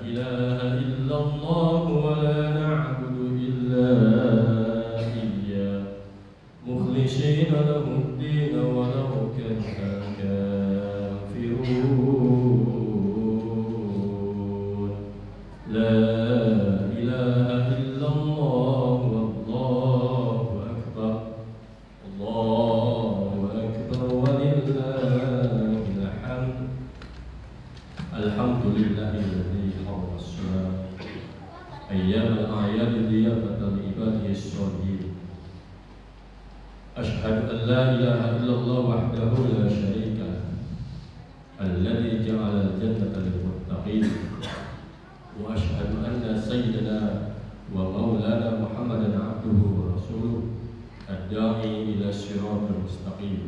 إله إلا الله ولا نعبد إلا إياه مخلصين له الدين ولو كره الكافرون لا إله إلا الله والله أكبر الله أكبر ولله الحمد الحمد لله الذي حرم الصلاة أيام الأعياد ضيافة لعباده الصالحين أشهد أن لا إله إلا الله وحده لا شريك له الذي جعل الجنة للمتقين وأشهد أن سيدنا ومولانا محمدا عبده ورسوله الداعي إلى الصراط المستقيم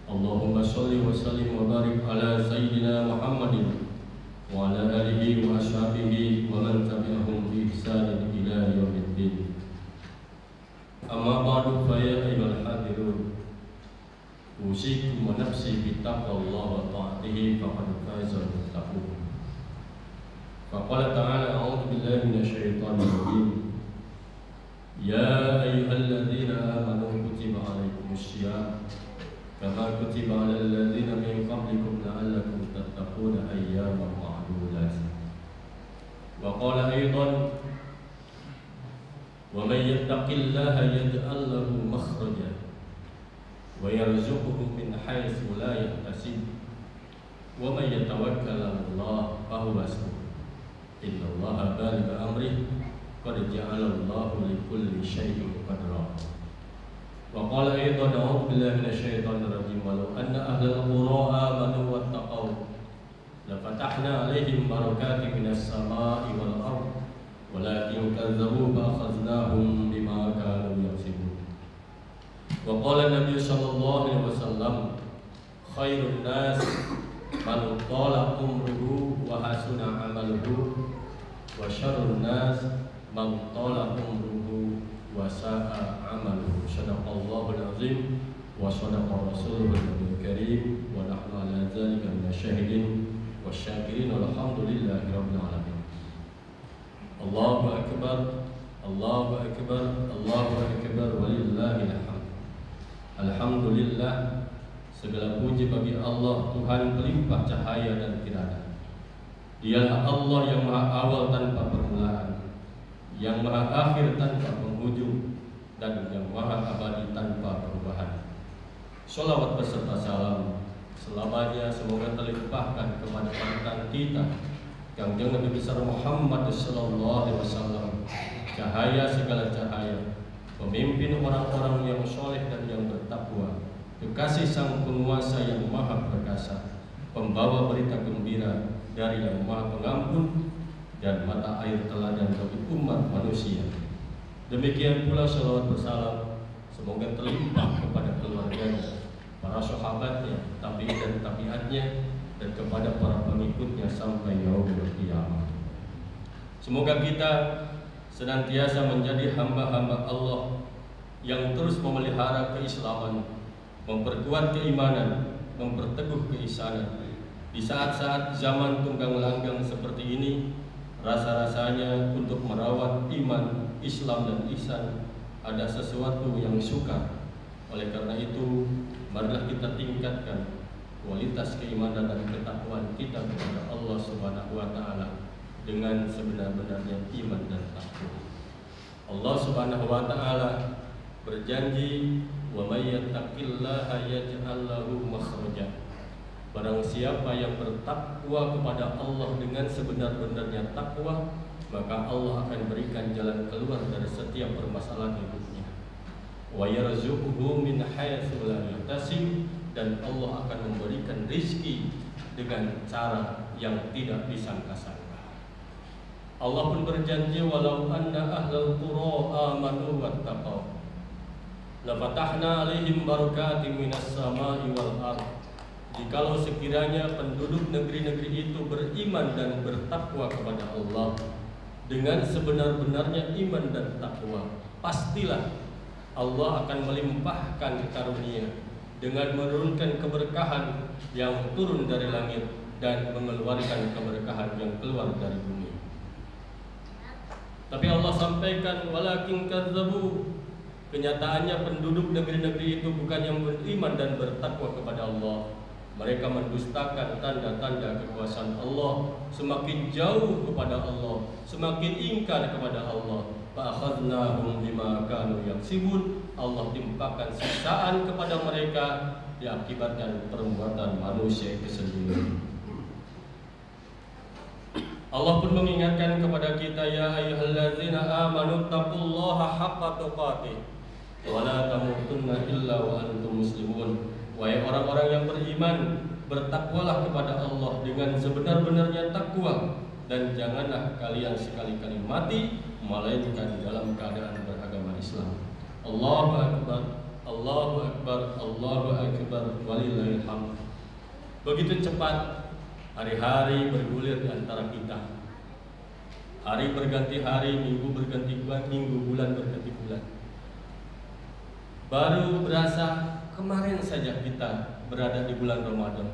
اللهم صل وسلم وبارك على سيدنا محمد وعلى آله وأصحابه ومن تبعهم بإحسان إلى يوم الدين أما بعد فيا أيها الحاضرون أوصيكم ونفسي بتقوى الله وطاعته فقد فاز المتقون فقال تعالى أعوذ بالله من الشيطان الرجيم يا أيها الذين آمنوا كتب عليكم الصيام كما كتب على الذين من قبلكم لعلكم تتقون أياما معدودات وقال أيضا ومن يتق الله يجعل له مخرجا ويرزقه من حيث لا يحتسب ومن يتوكل على الله فهو حسبه إن الله بالغ أمره قد جعل الله لكل شيء قدرا وقال أيضا أعوذ بالله من الشيطان الرجيم ولو أن أهل القرى آمنوا واتقوا لفتحنا عليهم بركات من السماء والأرض ولكن كذبوا فأخذناهم بما كانوا يكسبون وقال النبي صلى الله عليه وسلم خير الناس من طال عمره وحسن عمله وشر الناس من طال عمره وساء عمله صدق الله العظيم وصدق رسوله النبي الكريم ونحن على ذلك من الشاهدين والشاكرين والحمد لله رب العالمين الله أكبر الله أكبر الله أكبر ولله الحمد Alhamdulillah segala puji bagi Allah Tuhan pelimpah cahaya dan kirana. Dialah Allah yang maha awal tanpa permulaan, yang maha akhir tanpa penghujung, dan yang maha abadi tanpa perubahan. Sholawat beserta salam selamanya semoga terlimpahkan kepada panutan kita Kangjeng Nabi besar Muhammad sallallahu alaihi wasallam, cahaya segala cahaya, pemimpin orang-orang yang soleh dan yang bertakwa, kekasih sang penguasa yang maha perkasa, pembawa berita gembira dari yang maha pengampun dan mata air teladan bagi umat manusia. Demikian pula salawat bersalam semoga terlimpah kepada keluarganya, para sahabatnya, tabi'in dan tabi'atnya, dan kepada para pengikutnya sampai yaumul qiyamah. Semoga kita senantiasa menjadi hamba-hamba Allah yang terus memelihara keislaman, memperkuat keimanan, memperteguh keisanan. Di saat-saat zaman tunggang langgang seperti ini, rasa-rasanya untuk merawat iman, Islam dan ihsan ada sesuatu yang sukar. Oleh karena itu, marilah kita tingkatkan kualitas keimanan dan ketakwaan kita kepada Allah Subhanahu wa taala dengan sebenar-benarnya iman dan takwa. Allah Subhanahu wa taala berjanji, "Wa may yattaqillaha yaj'al lahu makhraja." Barang siapa yang bertakwa kepada Allah dengan sebenar-benarnya takwa, maka Allah akan berikan jalan keluar dari setiap permasalahan hidupnya. Wa yarzuquhu min haitsu la yahtasib, dan Allah akan memberikan rizki dengan cara yang tidak disangka-sangka. Allah pun berjanji, walau anna ahlal qura amanu wattaqau la fatahna alaihim barakatim minas samai wal ardh. Jikalau sekiranya penduduk negeri-negeri itu beriman dan bertakwa kepada Allah dengan sebenar-benarnya iman dan takwa, pastilah Allah akan melimpahkan karunia dengan menurunkan keberkahan yang turun dari langit dan mengeluarkan keberkahan yang keluar dari bumi. Tapi Allah sampaikan walakin kadzabu. Kenyataannya penduduk negeri-negeri itu bukan yang beriman dan bertakwa kepada Allah. Mereka mendustakan tanda-tanda kekuasaan Allah, semakin jauh kepada Allah, semakin ingkar kepada Allah. Fa'akhadnahum bima kanu yaksibun. Allah timpakan siksaan kepada mereka diakibatkan perbuatan manusia itu sendiri. Allah pun mengingatkan kepada kita, ya ayyuhallazina amanu taqullaha haqqa tuqatih wa la tamutunna illa wa antum muslimun. Wahai orang-orang yang beriman, bertakwalah kepada Allah dengan sebenar-benarnya takwa, dan janganlah kalian sekali-kali mati melainkan dalam keadaan beragama Islam. Allahu akbar, Allahu akbar, Allahu akbar, walillahil hamd. Begitu cepat hari-hari bergulir di antara kita. Hari berganti hari, minggu berganti minggu, bulan berganti bulan. Baru berasa kemarin saja kita berada di bulan Ramadan.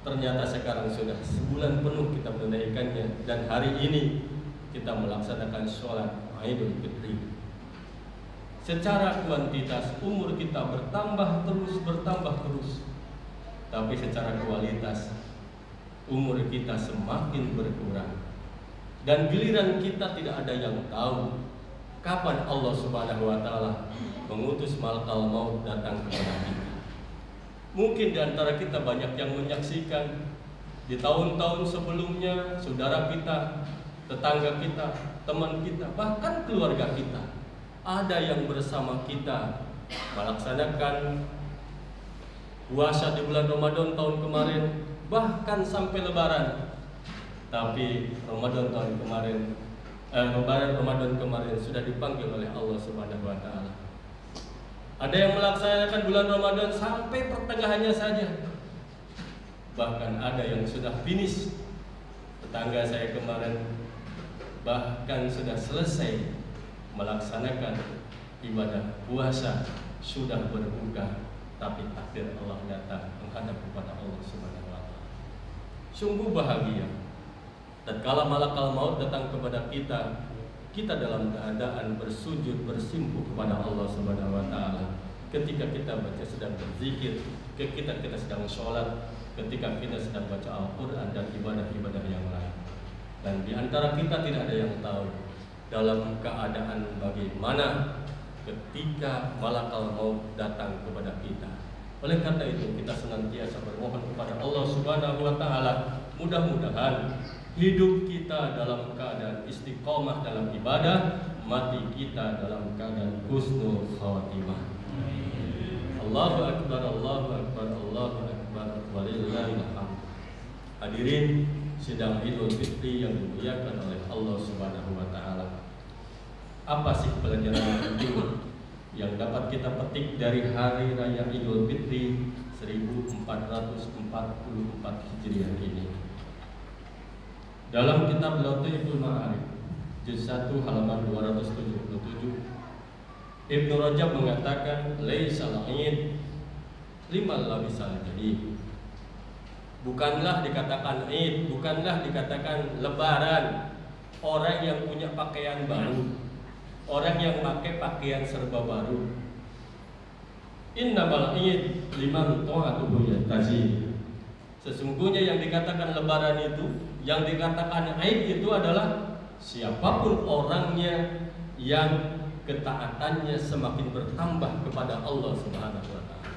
Ternyata sekarang sudah sebulan penuh kita menunaikannya, dan hari ini kita melaksanakan sholat Idul Fitri. Secara kuantitas umur kita bertambah terus, tapi secara kualitas umur kita semakin berkurang. Dan giliran kita tidak ada yang tahu kapan Allah Subhanahu wa taala mengutus malakal maut datang kepada kita. Mungkin di antara kita banyak yang menyaksikan di tahun-tahun sebelumnya saudara kita, tetangga kita, teman kita, bahkan keluarga kita, ada yang bersama kita melaksanakan puasa di bulan Ramadan tahun kemarin, bahkan sampai Lebaran. Tapi Ramadan kemarin sudah dipanggil oleh Allah Subhanahu wa taala. Ada yang melaksanakan bulan Ramadan sampai pertengahannya saja. Bahkan ada yang sudah finish. Tetangga saya kemarin bahkan sudah selesai melaksanakan ibadah puasa, sudah berbuka, tapi takdir Allah datang menghadap kepada Allah Subhanahu wa taala. Sungguh bahagia. Tatkala malakal maut datang kepada kita, kita dalam keadaan bersujud bersimpuh kepada Allah Subhanahu wa taala. Ketika kita sedang berzikir, ketika kita sedang sholat, ketika kita sedang baca Al-Quran dan ibadah-ibadah yang lain. Dan di antara kita tidak ada yang tahu dalam keadaan bagaimana ketika malakal maut datang kepada kita. Oleh karena itu kita senantiasa bermohon kepada Allah Subhanahu wa taala, mudah-mudahan hidup kita dalam keadaan istiqomah dalam ibadah, mati kita dalam keadaan husnul khawatimah. Allahu akbar, Allahu akbar, Allahu akbar, walillahil hamd. Hadirin sidang Idul Fitri yang dimuliakan oleh Allah Subhanahu wa taala. Apa sih pelajaran penting yang dapat kita petik dari hari raya Idul Fitri 1444 Hijriah ini? Dalam kitab Lataiful Ma'arif juz 1 halaman 277, Ibnu Rajab mengatakan laisal id liman labisal jadid. Bukanlah dikatakan id, bukanlah dikatakan lebaran orang yang punya pakaian baru, orang yang pakai pakaian serba baru. Innamal id liman ta'atuhu yatazi. Sesungguhnya yang dikatakan lebaran itu, yang dikatakan Aid itu adalah siapapun orangnya yang ketaatannya semakin bertambah kepada Allah Subhanahu wa taala.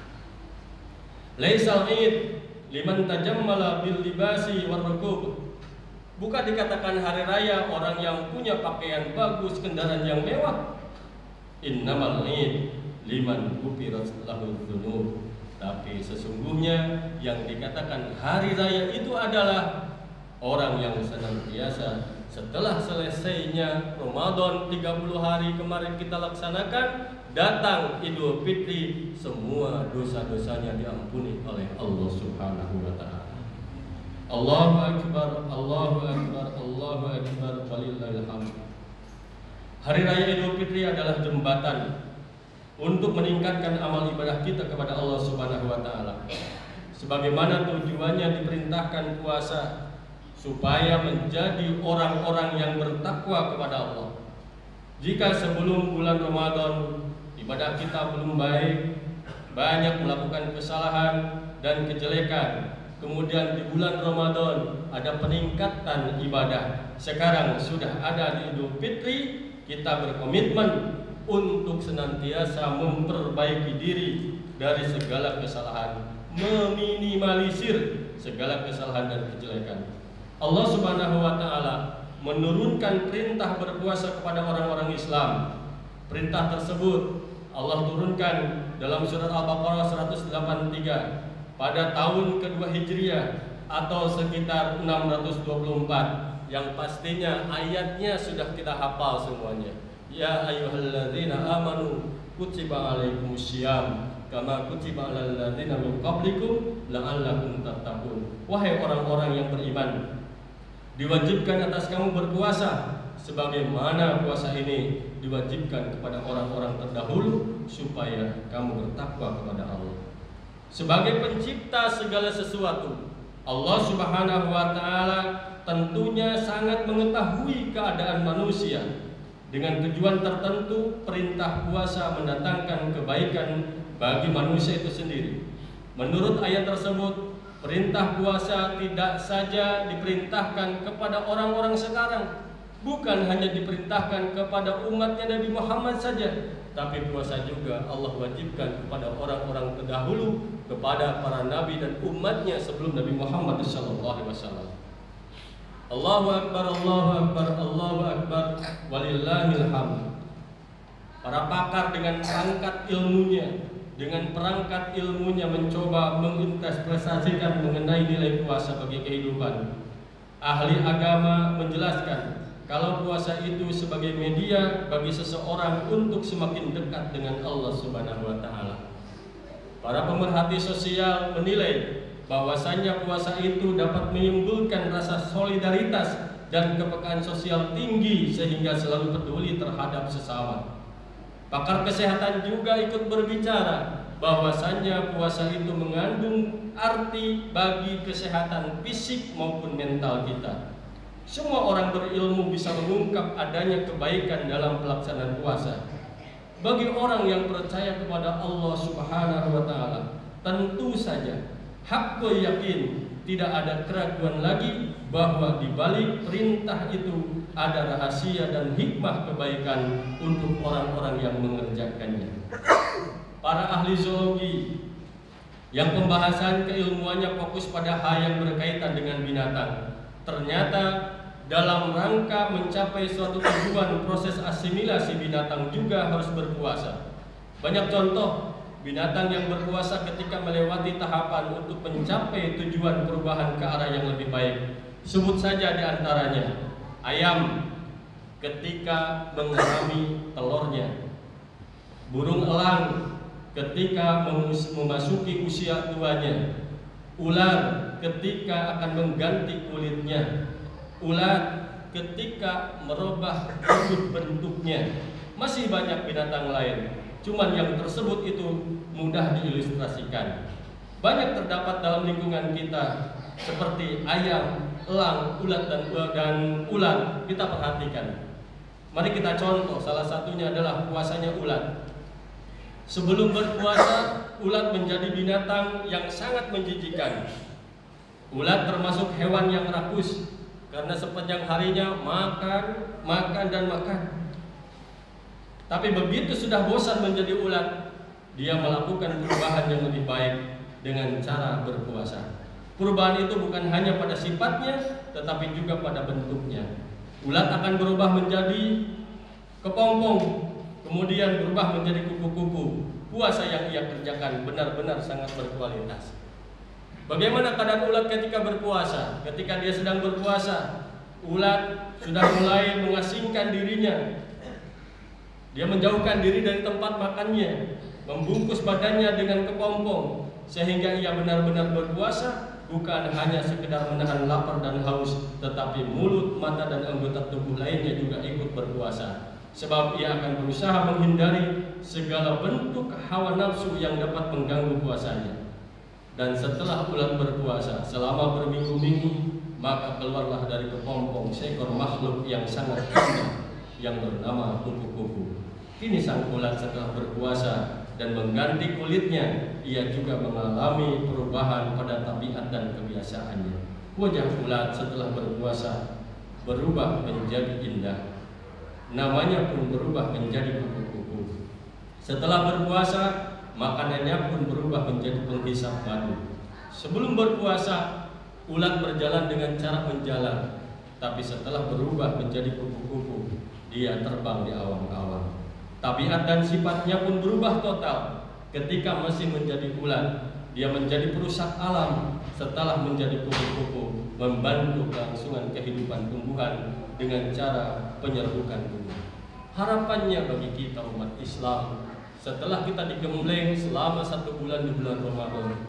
Laisal Aid liman tajammala bil libasi war rukub. Bukan dikatakan hari raya orang yang punya pakaian bagus, kendaraan yang mewah. Innamal Aid liman ghufirat lahu dzunub. Tapi sesungguhnya yang dikatakan hari raya itu adalah orang yang senantiasa setelah selesainya Ramadan 30 hari kemarin kita laksanakan, datang Idul Fitri, semua dosa-dosanya diampuni oleh Allah Subhanahu wa taala. Allahu akbar, Allahu akbar, Allahu akbar, walillahil hamd. Hari raya Idul Fitri adalah jembatan untuk meningkatkan amal ibadah kita kepada Allah Subhanahu wa taala. sebagaimana tujuannya diperintahkan puasa, supaya menjadi orang-orang yang bertakwa kepada Allah. Jika sebelum bulan Ramadan ibadah kita belum baik, banyak melakukan kesalahan dan kejelekan, kemudian di bulan Ramadan ada peningkatan ibadah, sekarang sudah ada di Idul Fitri, kita berkomitmen untuk senantiasa memperbaiki diri dari segala kesalahan, meminimalisir segala kesalahan dan kejelekan. Allah Subhanahu wa taala menurunkan perintah berpuasa kepada orang-orang Islam. Perintah tersebut Allah turunkan dalam surat Al-Baqarah 183 pada tahun kedua Hijriah atau sekitar 624, yang pastinya ayatnya sudah kita hafal semuanya. Ya ayyuhalladzina amanu kutiba alaikumusiyam kama kutiba alal ladzina min qablikum la'allakum tattaqun. Wahai orang-orang yang beriman, diwajibkan atas kamu berpuasa sebagaimana puasa ini diwajibkan kepada orang-orang terdahulu supaya kamu bertakwa kepada Allah. Sebagai pencipta segala sesuatu, Allah Subhanahu wa taala tentunya sangat mengetahui keadaan manusia. Dengan tujuan tertentu, perintah puasa mendatangkan kebaikan bagi manusia itu sendiri. Menurut ayat tersebut, perintah puasa tidak saja diperintahkan kepada orang-orang sekarang, bukan hanya diperintahkan kepada umatnya Nabi Muhammad saja, tapi puasa juga Allah wajibkan kepada orang-orang terdahulu, kepada para nabi dan umatnya sebelum Nabi Muhammad SAW. Allahu Akbar, Allahu Akbar, Allahu Akbar, walillahil hamd. Para pakar dengan perangkat ilmunya mencoba menginterpretasikan mengenai nilai puasa bagi kehidupan. Ahli agama menjelaskan kalau puasa itu sebagai media bagi seseorang untuk semakin dekat dengan Allah Subhanahu wa taala. Para pemerhati sosial menilai bahwasanya puasa itu dapat menimbulkan rasa solidaritas dan kepekaan sosial tinggi sehingga selalu peduli terhadap sesama. Pakar kesehatan juga ikut berbicara bahwasanya puasa itu mengandung arti bagi kesehatan fisik maupun mental kita. Semua orang berilmu bisa mengungkap adanya kebaikan dalam pelaksanaan puasa. Bagi orang yang percaya kepada Allah Subhanahu wa taala, tentu saja hakul yakin, tidak ada keraguan lagi bahwa di balik perintah itu ada rahasia dan hikmah kebaikan untuk orang-orang yang mengerjakannya. Para ahli zoologi yang pembahasan keilmuannya fokus pada hal yang berkaitan dengan binatang, ternyata dalam rangka mencapai suatu tujuan proses asimilasi binatang juga harus berpuasa. Banyak contoh binatang yang berpuasa ketika melewati tahapan untuk mencapai tujuan perubahan ke arah yang lebih baik. Sebut saja di antaranya ayam ketika mengerami telurnya, burung elang ketika memasuki usia tuanya, ular ketika akan mengganti kulitnya, ular ketika merubah bentuknya. Masih banyak binatang lain, cuman yang tersebut itu mudah diilustrasikan. Banyak terdapat dalam lingkungan kita seperti ayam, elang, ulat dan ular. Kita perhatikan. Mari kita contoh, salah satunya adalah puasanya ulat. Sebelum berpuasa, ulat menjadi binatang yang sangat menjijikan. Ulat termasuk hewan yang rakus karena sepanjang harinya makan dan makan. Tapi begitu sudah bosan menjadi ulat, dia melakukan perubahan yang lebih baik dengan cara berpuasa. Perubahan itu bukan hanya pada sifatnya, tetapi juga pada bentuknya. Ulat akan berubah menjadi kepompong, kemudian berubah menjadi kupu-kupu. Puasa yang ia kerjakan benar-benar sangat berkualitas. Bagaimana keadaan ulat ketika berpuasa? Ketika dia sedang berpuasa, ulat sudah mulai mengasingkan dirinya. Dia menjauhkan diri dari tempat makannya, membungkus badannya dengan kepompong, sehingga ia benar-benar berpuasa, bukan hanya sekedar menahan lapar dan haus, tetapi mulut, mata, dan anggota tubuh lainnya juga ikut berpuasa. Sebab ia akan berusaha menghindari segala bentuk hawa nafsu yang dapat mengganggu puasanya. Dan setelah bulan berpuasa selama berminggu-minggu, maka keluarlah dari kepompong seekor makhluk yang sangat indah yang bernama kupu-kupu. Kini sang ulat setelah berpuasa dan mengganti kulitnya, ia juga mengalami perubahan pada tabiat dan kebiasaannya. Wajah ulat setelah berpuasa berubah menjadi indah, namanya pun berubah menjadi kupu-kupu. Setelah berpuasa, makanannya pun berubah menjadi penghisap madu. Sebelum berpuasa, ulat berjalan dengan cara menjalar, tapi setelah berubah menjadi kupu-kupu, dia terbang di awan-awan. Tabiat dan sifatnya pun berubah total. Ketika masih menjadi ulat, dia menjadi perusak alam. Setelah menjadi kupu-kupu, membantu kelangsungan kehidupan tumbuhan dengan cara penyerbukan bunga. Harapannya bagi kita umat Islam, setelah kita digembleng selama 1 bulan di bulan Ramadan,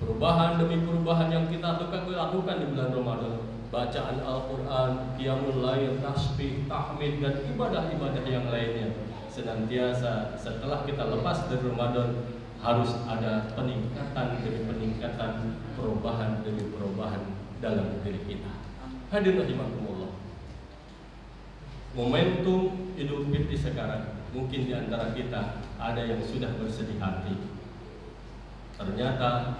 perubahan demi perubahan yang kita lakukan di bulan Ramadan, bacaan Al-Quran, qiyamul lail, tasbih, tahmid, dan ibadah-ibadah yang lainnya, senantiasa setelah kita lepas dari Ramadan harus ada peningkatan demi peningkatan, perubahan demi perubahan dalam diri kita. Hadirin rahimakumullah, momentum Idul Fitri sekarang, mungkin di antara kita ada yang sudah bersedih hati. Ternyata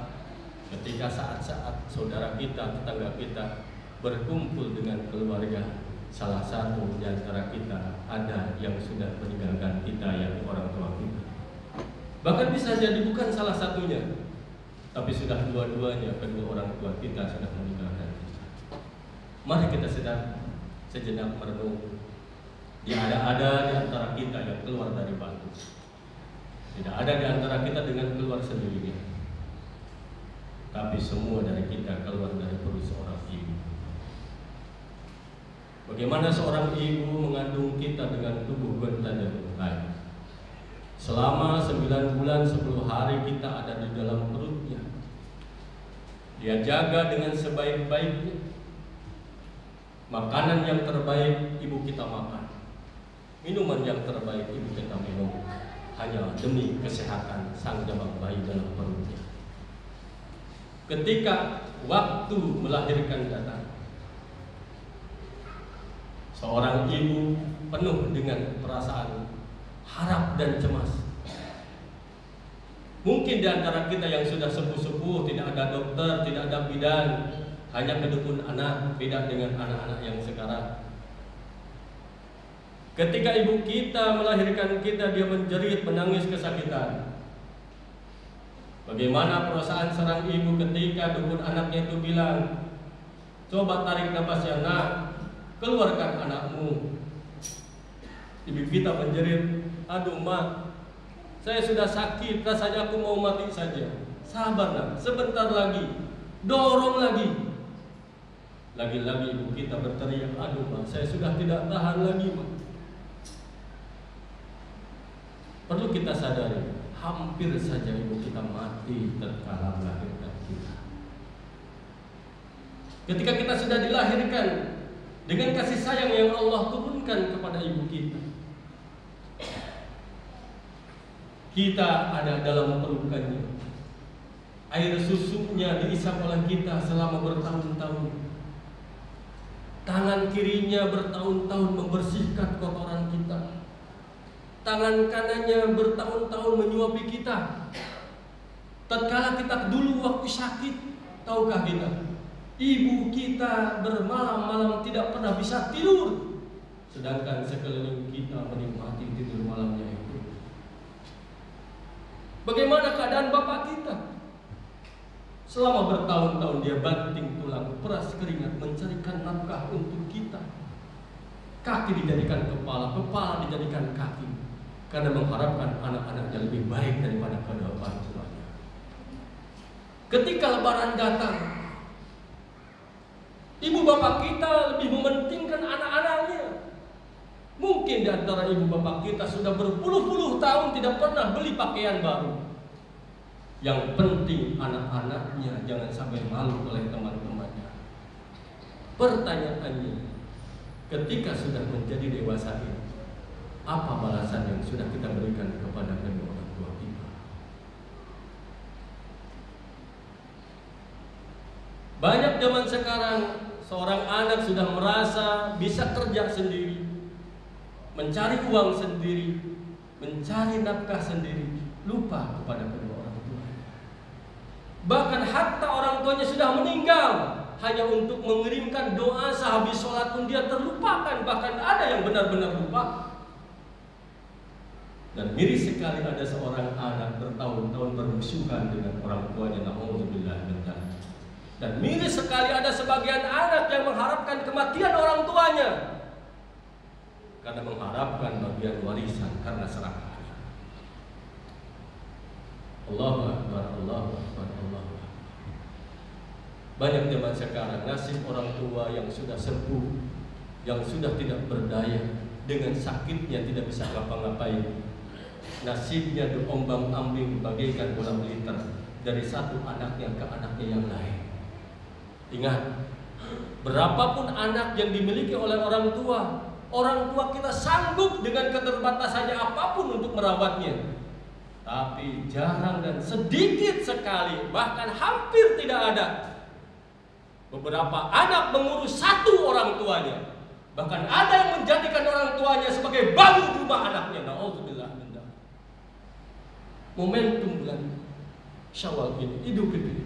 ketika saat-saat saudara kita, tetangga kita berkumpul dengan keluarga, salah satu di antara kita ada yang sudah meninggalkan kita, yakni orang tua kita. Bahkan bisa jadi bukan salah satunya, tapi sudah dua-duanya, kedua orang tua kita sudah meninggalkan kita. Mari kita sejenak merenung. Ada di antara kita yang keluar dari batu. Tidak ada di antara kita dengan keluar sendirinya. Tapi semua dari kita keluar dari perut seorang ibu. Bagaimana seorang ibu mengandung kita dengan tubuh bertanda baik. Selama 9 bulan 10 hari kita ada di dalam perutnya. Dia jaga dengan sebaik-baiknya. Makanan yang terbaik ibu kita makan. Minuman yang terbaik ibu kita minum, hanya demi kesehatan sang jabang bayi dalam perutnya. Ketika waktu melahirkan datang, seorang ibu penuh dengan perasaan harap dan cemas. Mungkin di antara kita yang sudah sepuh-sepuh, tidak ada dokter, tidak ada bidan, hanya kedukun anak, beda dengan anak-anak yang sekarang. Ketika ibu kita melahirkan kita, dia menjerit, menangis kesakitan. Bagaimana perasaan seorang ibu ketika dukun anaknya itu bilang, coba tarik nafasnya nak, keluarkan anakmu. Ibu kita menjerit, aduh mak, saya sudah sakit, rasanya aku mau mati saja. Sabar nak, sebentar lagi, dorong lagi. Lagi-lagi ibu kita berteriak, aduh mak, saya sudah tidak tahan lagi mak. Perlu kita sadari, hampir saja ibu kita mati tatkala melahirkan kita. Ketika kita sudah dilahirkan dengan kasih sayang yang Allah turunkan kepada ibu kita, kita ada dalam pelukannya. Air susunya diisap oleh kita selama bertahun-tahun. Tangan kirinya bertahun-tahun membersihkan kotoran kita. Tangan kanannya bertahun-tahun menyuapi kita. Tatkala kita dulu waktu sakit, tahukah kita, ibu kita bermalam-malam tidak pernah bisa tidur, sedangkan sekeliling kita menikmati tidur malamnya itu. Bagaimana keadaan bapak kita? Selama bertahun-tahun dia banting tulang, peras keringat mencarikan nafkah untuk kita. Kaki dijadikan kepala, kepala dijadikan kaki, karena mengharapkan anak-anaknya lebih baik daripada kedua orang tuanya. Ketika lebaran datang, ibu bapak kita lebih mementingkan anak-anaknya. Mungkin di antara ibu bapak kita sudah berpuluh-puluh tahun tidak pernah beli pakaian baru. Yang penting anak-anaknya jangan sampai malu oleh teman-temannya. Pertanyaannya, ketika sudah menjadi dewasa ini, apa balasan yang sudah kita berikan kepada kedua orang tua kita? Banyak zaman sekarang seorang anak sudah merasa bisa kerja sendiri, mencari uang sendiri, mencari nafkah sendiri, lupa kepada kedua orang tuanya. Bahkan hatta orang tuanya sudah meninggal, hanya untuk mengirimkan doa sehabis sholat pun dia terlupakan. Bahkan ada yang benar-benar lupa. Dan miris sekali ada seorang anak bertahun-tahun bermusuhan dengan orang tuanya. Na'udzubillah min dzalik. Dan miris sekali ada sebagian anak yang mengharapkan kematian orang tuanya karena mengharapkan bagian warisan karena serakah. Allahu Akbar, Allahu Akbar, Allahu Akbar. Banyak zaman sekarang nasib orang tua yang sudah sepuh, yang sudah tidak berdaya, dengan sakitnya tidak bisa ngapa-ngapain. Nasibnya diombang-ambing bagaikan bola melintang dari satu anaknya ke anaknya yang lain. Ingat, berapapun anak yang dimiliki oleh orang tua kita sanggup dengan keterbatasannya apapun untuk merawatnya. Tapi jarang dan sedikit sekali, bahkan hampir tidak ada beberapa anak mengurus satu orang tuanya. Bahkan ada yang menjadikan orang tuanya sebagai babu rumah anaknya. Na'udzubillah min dzalik. Momentum bulan Syawal ini, Idul Fitri.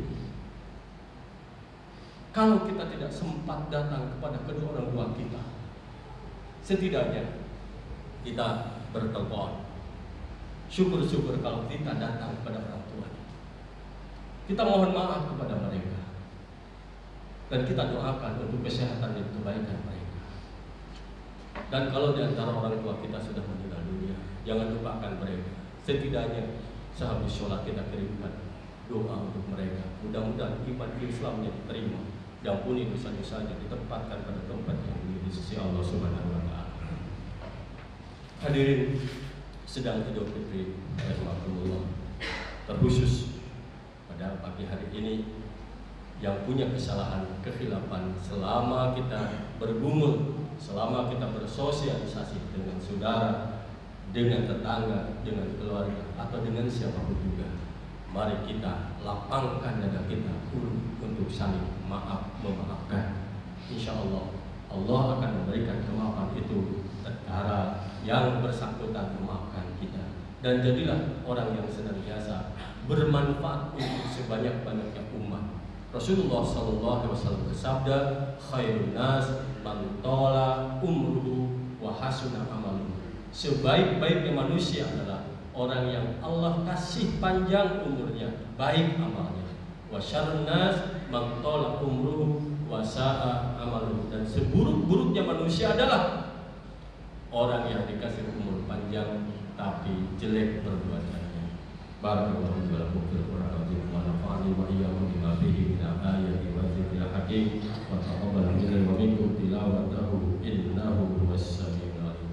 Kalau kita tidak sempat datang kepada kedua orang tua kita, setidaknya kita bertelepon. Syukur-syukur kalau kita datang kepada orang tua. Kita mohon maaf kepada mereka. Dan kita doakan untuk kesehatan dan kebaikan mereka. Dan kalau di antara orang tua kita sudah meninggal dunia, jangan lupakan mereka. Setidaknya sehabis sholat kita kirimkan doa untuk mereka. Mudah-mudahan ibadah Islamnya diterima, diampuni dosa-dosanya, ditempatkan pada tempat yang mulia di sisi Allah Subhanahu wa taala. Hadirin sedang Idul Fitri, rahmatullah, terkhusus pada pagi hari ini yang punya kesalahan, kekhilafan selama kita bergumul, selama kita bersosialisasi dengan saudara, dengan tetangga, dengan keluarga, atau dengan siapapun juga, mari kita lapangkan dada kita untuk saling memaafkan. Insya Allah, Allah akan memberikan kemaafan itu tatkala yang bersangkutan memaafkan kita. Dan jadilah orang yang senantiasa bermanfaat untuk sebanyak-banyaknya umat. Rasulullah SAW bersabda, khairun nas man tala umruhu wa hasuna amaluhu. Sebaik-baiknya manusia adalah orang yang Allah kasih panjang umurnya, baik amalnya. Wa syarrun nas man tala umruhu wa sa'a amaluhu. Dan seburuk-buruknya manusia adalah orang yang dikasih umur panjang tapi jelek perbuatannya. Barakallahu lakum fil Qur'an wa nafa'ani wa iyyakum bima fihi min ayati wa dzikril hakim wa taqabbal minni wa minkum tilawatahu innahu huwas samiul alim.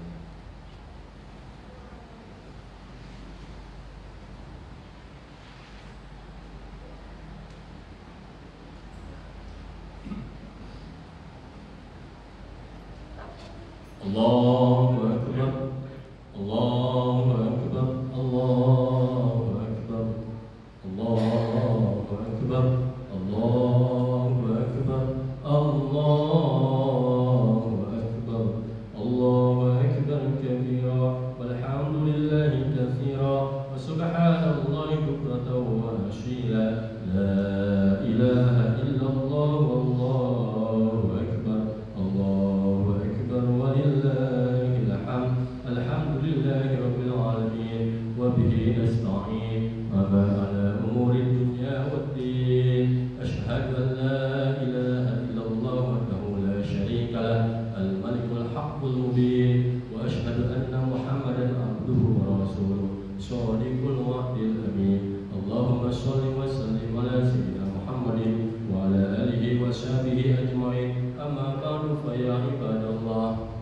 Allahu Akbar, Allahu Akbar, Allahu Akbar, Allahu Akbar, Allahu Akbar, Allahu Akbar, Allahu Akbar kabira, walhamdulillahi katsira, wa subhanallahi bukratan wa asila, la ilaha illallah, wallahu akbar, Allahu akbar, walillahil hamd, alhamdulillahi rabbil alamin, wa bihi nasta'in, wa ala umuri dunya waddin. Asyhadu an la ilaha illallah wahdahu la syarika lah, al-malikul haqqul mubin, wa asyhadu anna Muhammadan abduhu wa rasuluh, shadiqul wa'dil amin. Allahumma shalli wa sallim ala sayyidina Muhammadin wa ala alihi wa sahbihi ajma'in. Amma ba'du, fa ya ibadallah,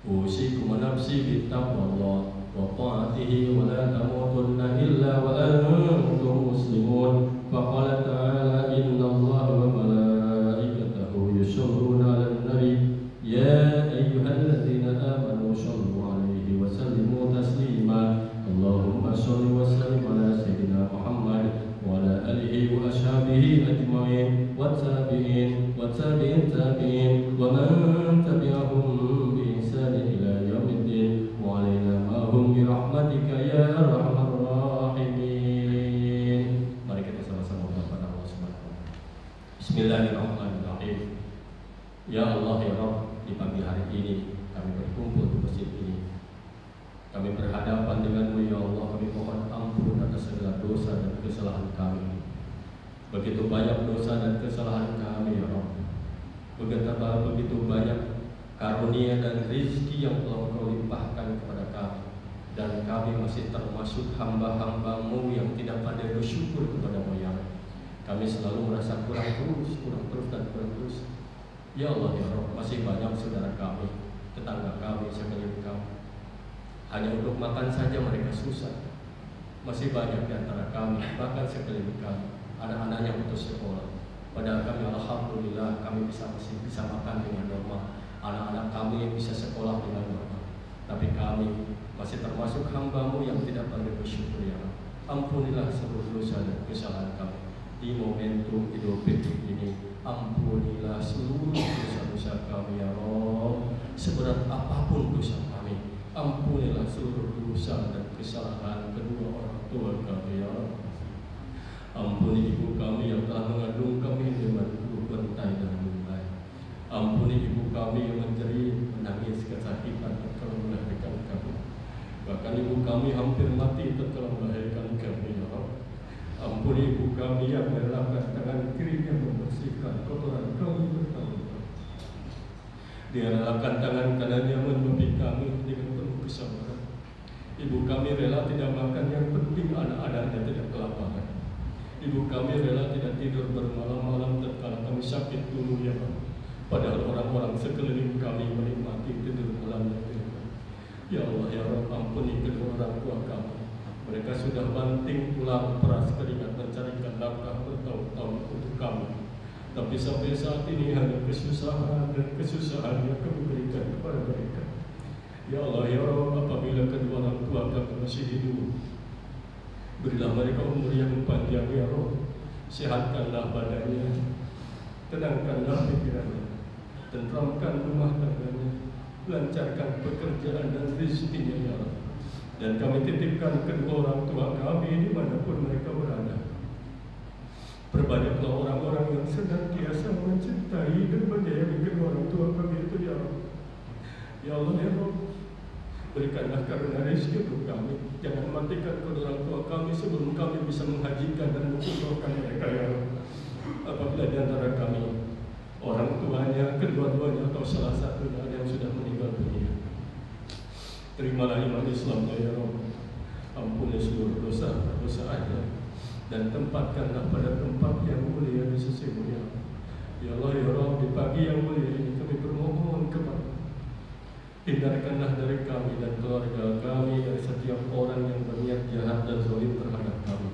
usikum wa nafsi bittaqwallah wa ta'atihi wa la tamutunna illa wa antum muslimun. Faqala ta'ala, inna Allah wa malaikatahu yusholluna 'alan nabi, ya ayyuhalladzina amanu shallu 'alaihi wa sallimu taslima. Allahumma shalli wa sallim ala sayyidina Muhammad wa ala alihi wa ashabihi ajma'in. Wa والتابعين والتابعين ومن تبعهم بإحسان إلى يوم الدين وعلينا معهم برحمتك يا أرحم الراحمين. Mari kita sama-sama kepada Allah Subhanahu wa taala. Bismillahirrahmanirrahim. Ya Allah ya Rabb, di pagi hari ini kami berkumpul di masjid ini. Kami berhadapan denganmu ya Allah. Kami mohon ampun atas segala dosa dan kesalahan kami. Begitu banyak dosa dan kesalahan kami ya Rabb. Begitu banyak karunia dan rezeki yang telah Engkau limpahkan kepada kami, dan kami masih termasuk hamba-hamba-Mu yang tidak pandai bersyukur kepada-Mu ya Rabb. Kami selalu merasa kurang terus. Ya Allah ya Rabb, masih banyak saudara kami, tetangga kami, sekeliling kami, hanya untuk makan saja mereka susah. Masih banyak di antara kami, bahkan sekeliling kami, anak-anaknya putus sekolah. Padahal kami alhamdulillah kami masih bisa makan dengan normal. Anak-anak kami bisa sekolah dengan normal. Tapi kami masih termasuk hamba-Mu yang tidak pandai bersyukur ya Rabb. Ampunilah seluruh dosa dan kesalahan kami di momentum Idul Fitri ini. Ampunilah seluruh dosa-dosa kami ya Rabb. Seberat apapun dosa kami, ampunilah seluruh dosa dan kesalahan kedua orang tua kami ya Rabb. Ampuni ibu kami yang telah mengandung kami dengan penuh bentai dan lumai. Ampuni ibu kami yang menjerit, menangis kesakitan tatkala melahirkan kami. Bahkan ibu kami hampir mati tatkala melahirkan kami ya Rabb. Ampuni ibu kami yang merelakan tangan kirinya membersihkan kotoran kami bertahun-tahun. Dia relakan tangan kanannya menutupi kami dengan penuh kesabaran. Ibu kami rela tidak makan, yang penting anak-anaknya tidak kelaparan. Ibu kami rela tidak tidur bermalam-malam tatkala kami sakit dulu ya Rabb. Padahal orang-orang sekeliling kami menikmati tidur malamnya. Ya Allah ya Rabb, ampuni kedua orang tua kami. Mereka sudah banting tulang peras keringat mencarikan nafkah bertahun-tahun untuk kami. Tapi sampai saat ini hanya kesusahan dan kesusahan yang kami berikan kepada mereka. Ya Allah ya Rabb, apabila kedua orang tua kami masih hidup, berilah mereka umur yang panjang ya Rabb. Sehatkanlah badannya, tenangkanlah pikirannya, tentramkan rumah tangganya, lancarkan pekerjaan dan rezekinya ya Rabb. Dan kami titipkan kedua orang tua kami dimanapun mereka berada. Perbanyaklah orang-orang yang senantiasa mencintai dan menyayangi kedua orang tua kami itu ya Rabb. Ya Allah ya Rabb, berikanlah karunia rezeki untuk kami. Jangan matikan kedua orang tua kami sebelum kami bisa menghajikan dan mengumpulkan mereka ya Rabb. Apabila di antara kami orang tuanya, kedua-duanya atau salah satunya yang sudah meninggal dunia, terimalah iman Islamnya ya Rabb. Ampuni seluruh dosa-dosanya dan tempatkanlah pada tempat yang mulia di sisi-Mu ya Allah. Ya Allah ya Rabb, di pagi yang mulia ini kami bermohon kepada, hindarkanlah dari kami dan keluarga kami dari setiap orang yang berniat jahat dan zalim terhadap kami.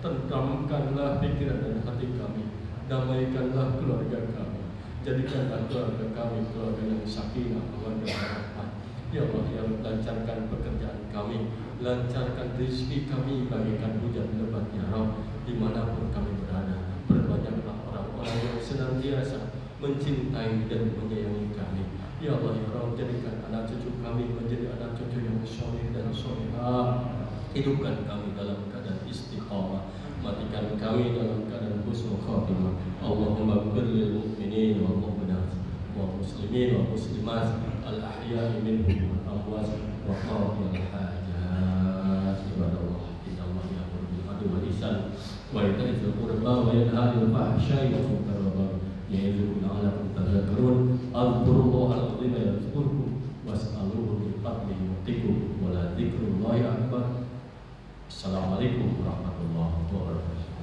Tentramkanlah pikiran dan hati kami, damaikanlah keluarga kami, jadikanlah keluarga kami keluarga yang sakinah, keluarga rahmat. Ya Allah ya Rabb, lancarkan pekerjaan kami, lancarkan rezeki kami, bagikan hujan lebat ya Rabb dimanapun kami berada. Perbanyaklah orang-orang yang senantiasa mencintai dan menyayangi kami. Ya Allah ya Rabb, jadikan anak cucu kami menjadi anak cucu yang soleh dan solehah. Hidupkan kami dalam keadaan istiqamah, matikan kami dalam keadaan husnul khatimah. Allahumma ighfir lil mu'minin wal mu'minat wal muslimin wal muslimat al ahya'i minhum wal amwat wa qadil hajat. Ibadallah, innallaha ya'muru bil 'adli wal ihsan wa ita'i dzil qurba wa yanha 'anil fahsya'i wal munkari wal baghi ya'idukum la'allakum tadhakkarun. Adhkurullaha al-'azim yadhkurkum was'aluhu min fadlihi yu'tikum wa la dzikrullahi akbar. Assalamualaikum warahmatullahi wabarakatuh.